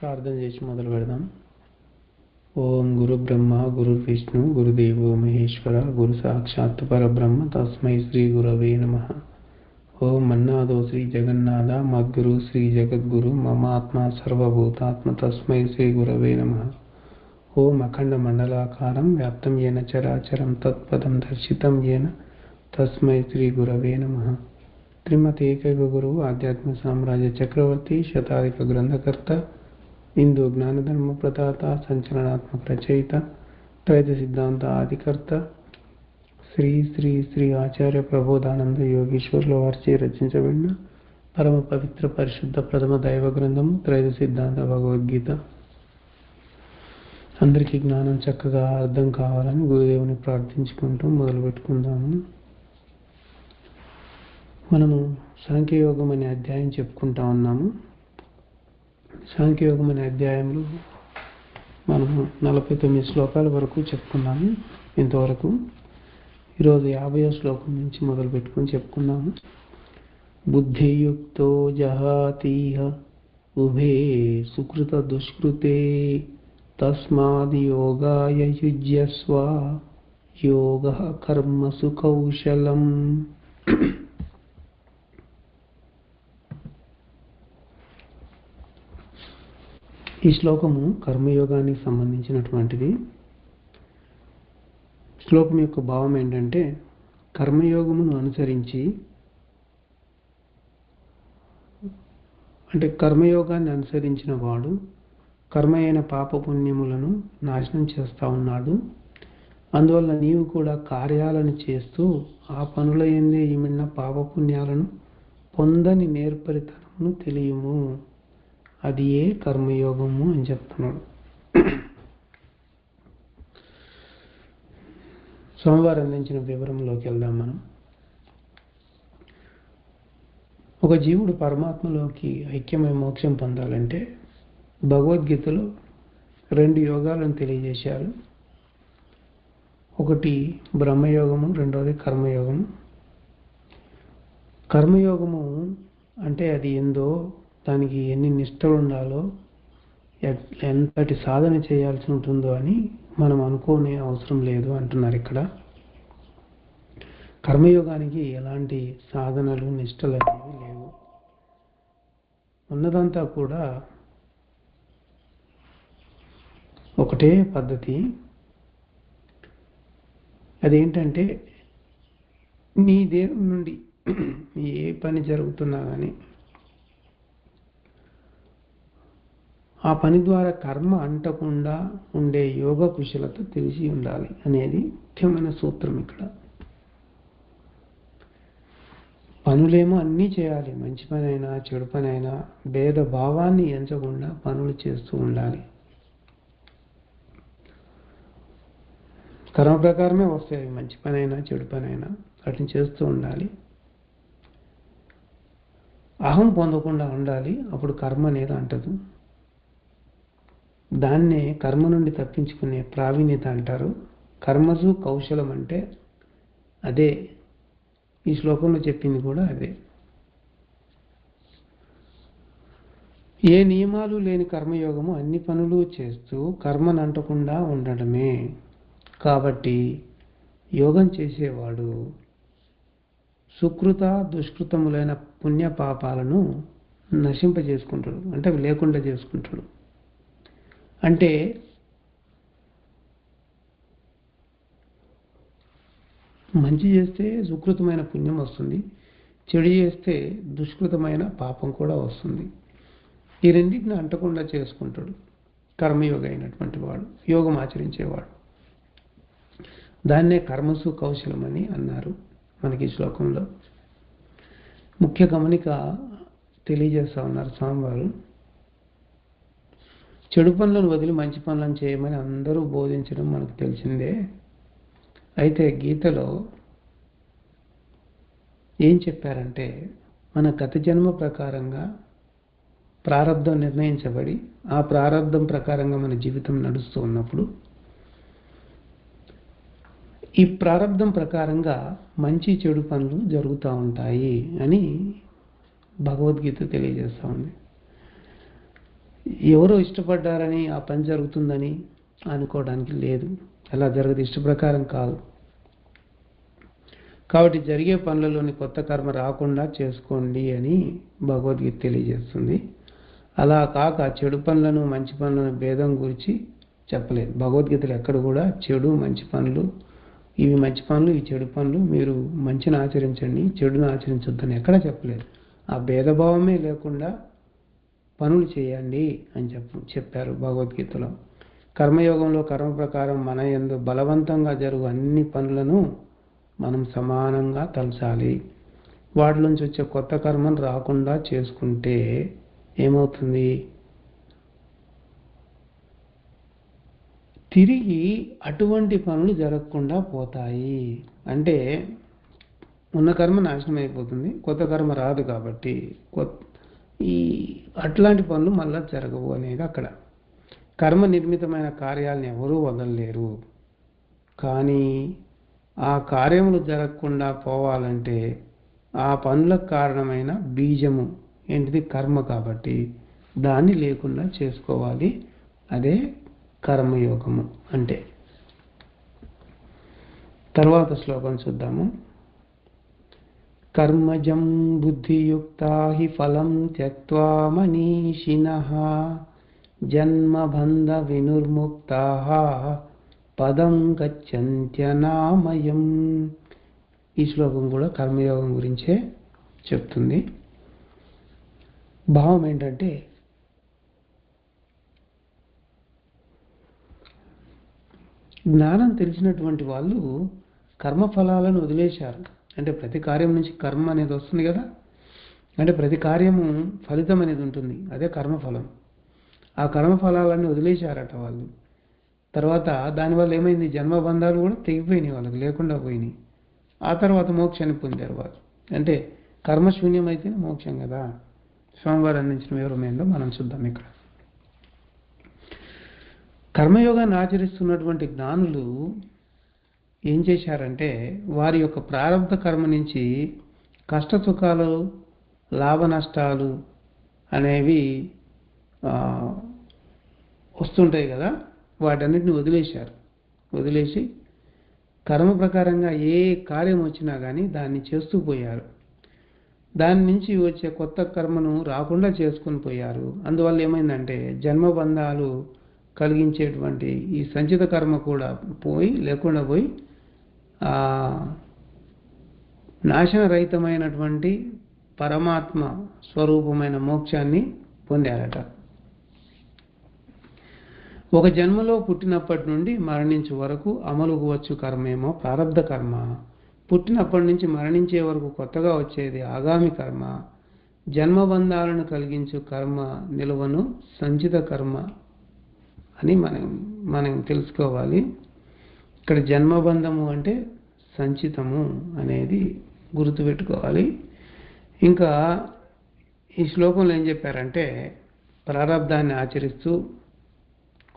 ప్రార్థన చేసి మొదలు పెడదాం. ఓం గురు బ్రహ్మ గురు విష్ణు గురుదేవో మహేశ్వర గురు సాక్షాత్ పరబ్రహ్మ తస్మై శ్రీ గురవే నమః. ఓం మన్నాదో శ్రీ జగన్నాథ మద్గురు శ్రీ జగద్గురు మమాత్మ సర్వభూతాత్మ తస్మై శ్రీ గురవే నమః. ఓం అఖండ మండలాకారం వ్యాప్తం ఏన చరాచరం తత్పదం దర్శితం ఏన తస్మై శ్రీ గురవే నమః. శ్రీమతి ఏకైక గురువు ఆధ్యాత్మిక సామ్రాజ్య చక్రవర్తి శతాధిక గ్రంథకర్త హిందూ జ్ఞానధర్మ ప్రదాత సంచలనాత్మక రచయిత త్రైత సిద్ధాంత ఆదికర్త శ్రీ శ్రీ శ్రీ ఆచార్య ప్రబోధానంద యోగీశ్వర్ల వారిచే రచించబడిన పరమ పవిత్ర పరిశుద్ధ ప్రథమ దైవ గ్రంథము త్రైత సిద్ధాంత భగవద్గీత. అందరికీ జ్ఞానం చక్కగా అర్థం కావాలని గురుదేవుని ప్రార్థించుకుంటూ మొదలు పెట్టుకుందాము. మనము సాంఖ్యయోగం అనే అధ్యాయం చెప్పుకుంటా ఉన్నాము. సాంఖ్యయోగం అనే అధ్యాయంలో మనము 49 శ్లోకాల వరకు చెప్పుకున్నాము. ఇంతవరకు ఈరోజు 50వ శ్లోకం నుంచి మొదలు పెట్టుకొని చెప్పుకున్నాము. బుద్ధియుక్తో జహాతీహ ఉభే సుకృత దుష్కృతే తస్మాద్ యోగాయ యుజ్యస్వ యోగః కర్మసు కౌశలం. ఈ శ్లోకము కర్మయోగానికి సంబంధించినటువంటిది. శ్లోకం యొక్క భావం ఏంటంటే, కర్మయోగమును అనుసరించి అంటే కర్మయోగాన్ని అనుసరించిన వాడు కర్మ అయిన పాపపుణ్యములను నాశనం చేస్తూ ఉన్నాడు. అందువల్ల నీవు కూడా కార్యాలను చేస్తూ ఆ పనుల యందే ఈమిన్న పాపపుణ్యాలను పొందని నేర్పరితనమును తెలియము. అది ఏ కర్మయోగము అని చెప్తున్నాడు. సోమవారం అందించిన వివరంలోకి వెళ్దాం. మనం ఒక జీవుడు పరమాత్మలోకి ఐక్యమై మోక్షం పొందాలంటే భగవద్గీతలో 2 యోగాలను తెలియజేశారు. ఒకటి బ్రహ్మయోగము, రెండవది కర్మయోగము. కర్మయోగము అంటే అది ఏందో, దానికి ఎన్ని నిష్టలు ఉండాలో, ఎంతటి సాధన చేయాల్సి ఉంటుందో అని మనం అనుకోనే అవసరం లేదు అంటున్నారు ఇక్కడ. కర్మయోగానికి ఎలాంటి సాధనలు నిష్టలు అనేవి లేవు. ఉన్నదంతా కూడా ఒకటే పద్ధతి. అదేంటంటే, నీ దేవుని నుండి ఏ పని జరుగుతున్నా కానీ ఆ పని ద్వారా కర్మ అంటకుండా ఉండే యోగ కుశలత తెలిసి ఉండాలి అనేది ముఖ్యమైన సూత్రం ఇక్కడ. పనులేమో అన్నీ చేయాలి, మంచి పని అయినా చెడు పని అయినా భేద భావాన్ని ఎంచకుండా పనులు చేస్తూ ఉండాలి. కర్మ ప్రకారమే వస్తాయి, మంచి పని అయినా చెడు పని అయినా వాటిని చేస్తూ ఉండాలి. అహం పొందకుండా ఉండాలి, అప్పుడు కర్మ అనేది అంటదు. దాన్నే కర్మ నుండి తప్పించుకునే ప్రావీణ్యత అంటారు. కర్మసు కౌశలం అంటే అదే. ఈ శ్లోకంలో చెప్పింది కూడా అదే. ఏ నియమాలు లేని కర్మయోగము అన్ని పనులు చేస్తూ కర్మను అంటకుండా ఉండడమే. కాబట్టి యోగం చేసేవాడు సుకృత దుష్కృతములైన పుణ్య పాపాలను నశింపజేసుకుంటాడు, అంటే అవి లేకుండా చేసుకుంటాడు. అంటే మంచి చేస్తే సుకృతమైన పుణ్యం వస్తుంది, చెడు చేస్తే దుష్కృతమైన పాపం కూడా వస్తుంది. ఈ రెండింటిని అంటకుండా చేసుకుంటాడు కర్మయోగ అయినటువంటి వాడు, యోగం ఆచరించేవాడు. దాన్నే కర్మసు కౌశలం అని అన్నారు మనకి ఈ శ్లోకంలో. ముఖ్య గమనిక తెలియజేస్తా ఉన్నారు స్వామివారు. చెడు పనులను వదిలి మంచి పనులను చేయమని అందరూ బోధించడం మనకు తెలిసిందే. అయితే గీతలో ఏం చెప్పారంటే, మన గత జన్మ ప్రకారంగా ప్రారబ్ధం నిర్ణయించబడి ఆ ప్రారబ్ధం ప్రకారంగా మన జీవితం నడుస్తూ ఉన్నప్పుడు ఈ ప్రారబ్ధం ప్రకారంగా మంచి చెడు పనులు జరుగుతూ ఉంటాయి అని భగవద్గీత తెలియజేస్తూ ఉంది. ఎవరో ఇష్టపడ్డారని ఆ పని జరుగుతుందని అనుకోవడానికి లేదు. అలా జరగదు, ఇష్ట ప్రకారం కాదు. కాబట్టి జరిగే పనులలోని కొత్త కర్మ రాకుండా చేసుకోండి అని భగవద్గీత తెలియజేస్తుంది. అలా కాక చెడు పనులను మంచి పనులను భేదం గురించి చెప్పలేదు. భగవద్గీతలో ఎక్కడ కూడా చెడు మంచి పనులు, ఇవి మంచి పనులు ఇవి చెడు పనులు, మీరు మంచిని ఆచరించండి చెడును ఆచరించొద్దని ఎక్కడా చెప్పలేదు. ఆ భేదభావమే లేకుండా పనులు చేయండి అని చెప్పారు భగవద్గీతలో. కర్మయోగంలో కర్మ ప్రకారం మన యందు బలవంతంగా జరుగు అన్ని పనులను మనం సమానంగా తలచాలి. వాటిలోంచి వచ్చే కొత్త కర్మను రాకుండా చేసుకుంటే ఏమవుతుంది? తిరిగి అటువంటి పనులు జరగకుండా పోతాయి. అంటే ఉన్న కర్మ నాశనం అయిపోతుంది, కొత్త కర్మ రాదు. కాబట్టి అట్లాంటి పనులు మళ్ళా జరగవు అనేది అక్కడ. కర్మ నిర్మితమైన కార్యాలను ఎవరూ వదలలేరు. కానీ ఆ కార్యములు జరగకుండా పోవాలంటే ఆ పనులకు కారణమైన బీజము ఏంటిది? కర్మ. కాబట్టి దాన్ని లేకుండా చేసుకోవాలి. అదే కర్మయోగము అంటే. తర్వాత శ్లోకం చూద్దాము. కర్మజం బుద్ధియుక్తా హి ఫలం త్యక్త్వా మనీషినః జన్మబంధ వినుర్ముక్తాః పదం గచ్చంత్యనామయం. ఈ శ్లోకం కూడా కర్మయోగం గురించే చెప్తుంది. భావం ఏంటంటే, జ్ఞానం తెలిసినటువంటి వాళ్ళు కర్మఫలాలను వదిలేశారు. అంటే ప్రతి కార్యం నుంచి కర్మ అనేది వస్తుంది కదా. అంటే ప్రతి కార్యము ఫలితం అనేది ఉంటుంది, అదే కర్మఫలం. ఆ కర్మఫలాలన్నీ వదిలేశారట వాళ్ళు. తర్వాత దానివల్ల ఏమైంది? జన్మబంధాలు కూడా తెగిపోయినాయి, వాళ్ళకి లేకుండా పోయినాయి. ఆ తర్వాత మోక్షాన్ని పొందారు వాళ్ళు. అంటే కర్మశూన్యం అయితేనే మోక్షం కదా. స్వామివారు అందించిన వివరం ఏందో మనం చూద్దాం ఇక్కడ. కర్మయోగాన్ని ఆచరిస్తున్నటువంటి జ్ఞానులు ఏం చేశారంటే, వారి యొక్క ప్రారంభ కర్మ నుంచి కష్ట సుఖాలు, లాభ నష్టాలు అనేవి వస్తుంటాయి కదా, వాటన్నిటిని వదిలేశారు. వదిలేసి కర్మ ప్రకారంగా ఏ కార్యం వచ్చినా కానీ దాన్ని చేస్తూ పోయారు. దాని నుంచి వచ్చే కొత్త కర్మను రాకుండా చేసుకుని పోయారు. అందువల్ల ఏమైందంటే జన్మబంధాలు కలిగించేటువంటి ఈ సంచిత కర్మ కూడా లేకుండా పోయి నాశనరహితమైనటువంటి పరమాత్మ స్వరూపమైన మోక్షాన్ని పొందారట. ఒక జన్మలో పుట్టినప్పటి నుండి మరణించే వరకు అమలుకు వచ్చు కర్మేమో ప్రారబ్ధ కర్మ. పుట్టినప్పటి నుంచి మరణించే వరకు కొత్తగా వచ్చేది ఆగామి కర్మ. జన్మబంధాలను కలిగించు కర్మ నిలువను సంచిత కర్మ అని మనం తెలుసుకోవాలి. ఇక్కడ జన్మబంధము అంటే సంచితము అనేది గుర్తుపెట్టుకోవాలి. ఇంకా ఈ శ్లోకంలో ఏం చెప్పారంటే, ప్రారబ్ధాన్ని ఆచరిస్తూ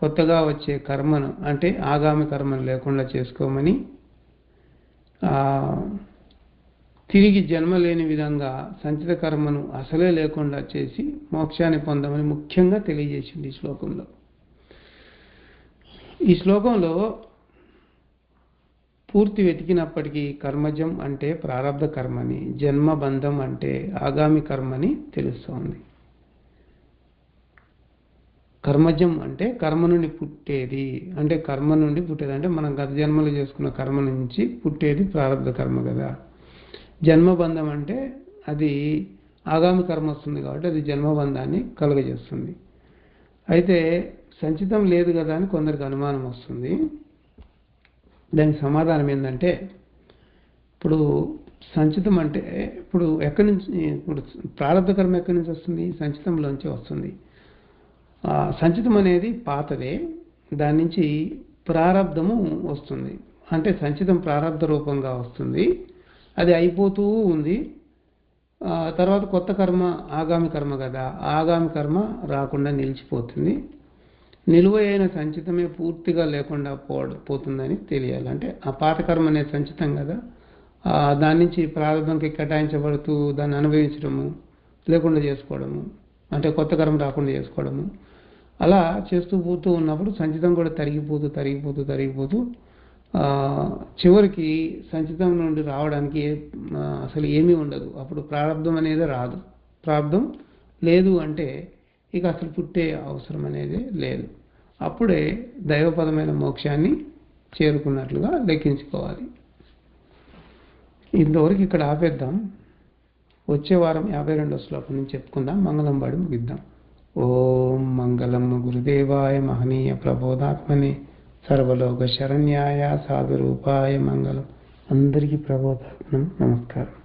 కొత్తగా వచ్చే కర్మను అంటే ఆగామి కర్మను లేకుండా చేసుకోమని, తిరిగి జన్మ లేని విధంగా సంచిత కర్మను అసలే లేకుండా చేసి మోక్షాన్ని పొందమని ముఖ్యంగా తెలియజేసింది ఈ శ్లోకంలో. ఈ శ్లోకంలో పూర్తి వెతికినప్పటికీ కర్మజం అంటే ప్రారబ్ధ కర్మని, జన్మబంధం అంటే ఆగామి కర్మని తెలుస్తోంది. కర్మజం అంటే కర్మ నుండి పుట్టేది, అంటే కర్మ నుండి పుట్టేది అంటే మనం గత జన్మలో చేసుకున్న కర్మ నుంచి పుట్టేది ప్రారబ్ధ కర్మ కదా. జన్మబంధం అంటే అది ఆగామి కర్మ వస్తుంది కాబట్టి అది జన్మబంధాన్ని కలుగజేస్తుంది. అయితే సంచితం లేదు కదా అని కొందరికి అనుమానం వస్తుంది. దానికి సమాధానం ఏంటంటే, ఇప్పుడు సంచితం అంటే ఇప్పుడు ఎక్కడి నుంచి, ఇప్పుడు ప్రారబ్ధ కర్మ ఎక్కడి నుంచి వస్తుంది? సంచితంలోంచి వస్తుంది. సంచితం అనేది పాతదే, దాని నుంచి ప్రారబ్ధము వస్తుంది. అంటే సంచితం ప్రారబ్ధ రూపంగా వస్తుంది, అది అయిపోతూ ఉంది. తర్వాత కొత్త కర్మ ఆగామి కర్మ కదా, ఆగామి కర్మ రాకుండా నిలిచిపోతుంది. నిలువైన సంచితమే పూర్తిగా లేకుండా పోతుందని తెలియాలి. అంటే ఆ పాత కర్మ అనేది సంచితం కదా, దాని నుంచి ప్రారంభంకి కేటాయించబడుతూ దాన్ని అనుభవించడము, లేకుండా చేసుకోవడము, అంటే కొత్త కర్మ రాకుండా చేసుకోవడము, అలా చేస్తూ పోతూ ఉన్నప్పుడు సంచితం కూడా తరిగిపోతూ చివరికి సంచితం నుండి రావడానికి అసలు ఏమీ ఉండదు. అప్పుడు ప్రారంధం అనేది రాదు. ప్రారంధం లేదు అంటే ఇక అసలు పుట్టే అవసరం అనేది లేదు. అప్పుడే దైవపదమైన మోక్షాన్ని చేరుకున్నట్లుగా లెక్కించుకోవాలి. ఇంతవరకు ఇక్కడ ఆపేద్దాం. వచ్చే వారం 52వ శ్లోకం నుంచి చెప్పుకుందాం. మంగళం పాడి ముగిద్దాం. ఓం మంగళం గురుదేవాయ మహనీయ ప్రబోధాత్మనే సర్వలోక శరణ్యాయ సాధురూపాయ మంగళం. అందరికీ ప్రబోధాత్మం. నమస్కారం.